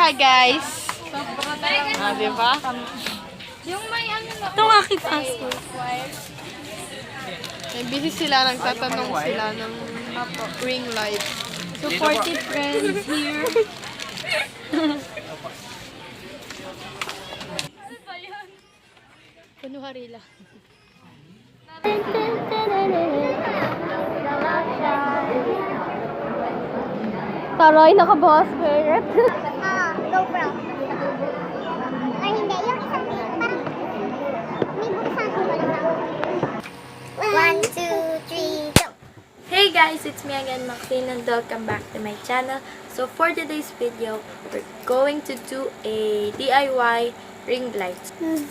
Hi guys! Diba? Yung may ano na. Ito nga kipaso. May busy sila, nagtatanong sila ng ring light. Supportive friends here. Kunuhari lang. Taroy, naka-boss skirt. GoPro. Ay, hindi. Yung isang parang may buksan ko lang. 1, 2, 3, go! Hey guys, it's me again, Maxine, and welcome back to my channel. So for today's video, we're going to do a DIY ring light.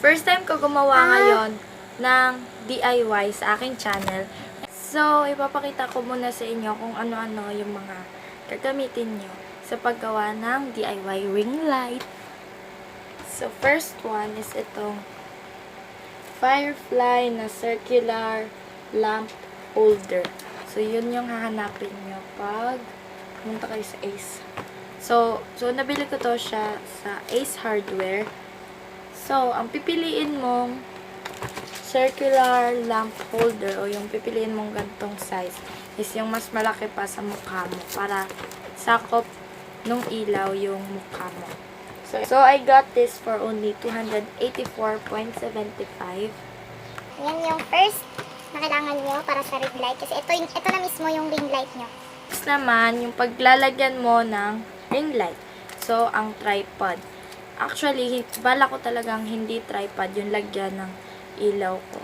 First time ko gumawa ngayon ng DIY sa aking channel. So, ipapakita ko muna sa inyo kung ano-ano yung mga gagamitin nyo sa paggawa ng DIY ring light. So, first one is itong FIREFLY na circular lamp holder. So, yun yung hahanapin nyo pag pumunta kayo sa Ace. So, nabili ko to siya sa Ace Hardware. So, ang pipiliin mong circular lamp holder o yung pipiliin mong gantong size is yung mas malaki pa sa mukha mo para sakop nung ilaw yung mukha mo. So I got this for only 284.75. Yan yung first na kailangan nyo para sa ring light. Kasi ito na mismo yung ring light nyo. Next naman, yung paglalagyan mo ng ring light. So, ang tripod. Actually, bala ko talagang hindi tripod yung lagyan ng ilaw ko.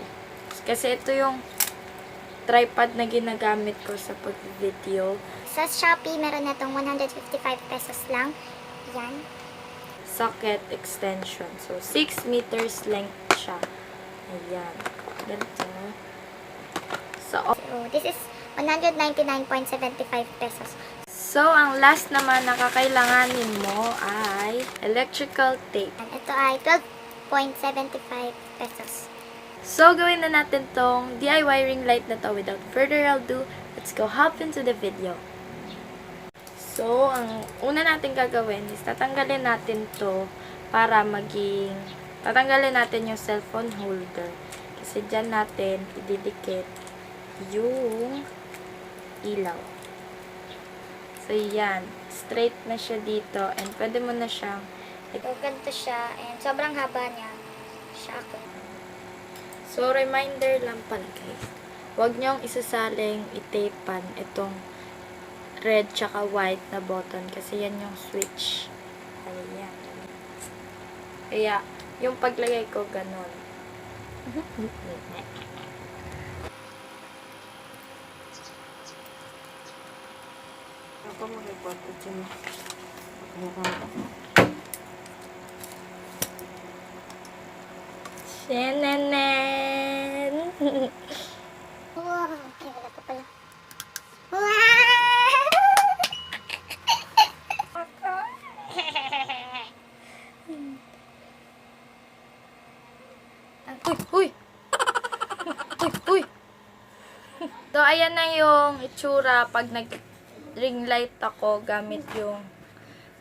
Kasi ito yung tripod na ginagamit ko sa pag-video. Sa Shopee, meron na itong 155 pesos lang. Yan. Socket extension. So, 6 meters length siya. Ayan. Ganito. So, This is 199.75 pesos. so, ang last naman na kakailanganin mo ay electrical tape. Ito ay 12.75 pesos. So, gawin na natin tong DIY ring light na to without further ado. Let's go hop into the video. So, ang una natin gagawin is tatanggalin natin to para tatanggalin natin yung cellphone holder. Kasi dyan natin ididikit yung ilaw. So, yan. Straight na siya dito and pwede mo na siyang So, ganito siya and sobrang haba niya. So, reminder lang pala guys. Huwag niyong isasaling itapean itong red tsaka white na button kasi yan yung switch. Ayan. Kaya, yung paglagay ko ganun. Ako mag-ipoto dyan. Shenenen! Wow! Ay, wala pa pala. Wow! Uy! Uy! So, ayan na yung itsura pag nag-ring light ako gamit yung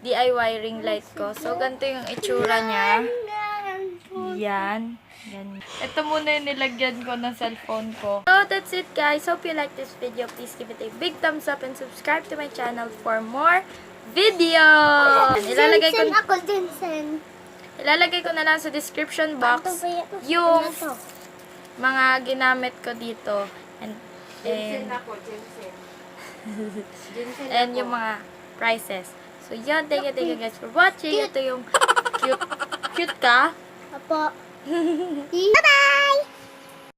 DIY ring light ko. So, ganito yung itsura niya. Yan. Yan. Ito muna yung nilagyan ko ng cellphone ko. So, that's it guys. Hope you like this video. Please give it a big thumbs up and subscribe to my channel for more videos. Ilalagay ko na lang sa description box yung mga ginamit ko dito. And yung mga prices. So, yan. Thank you guys for watching. Ito yung cute ka. Apo. Bye-bye!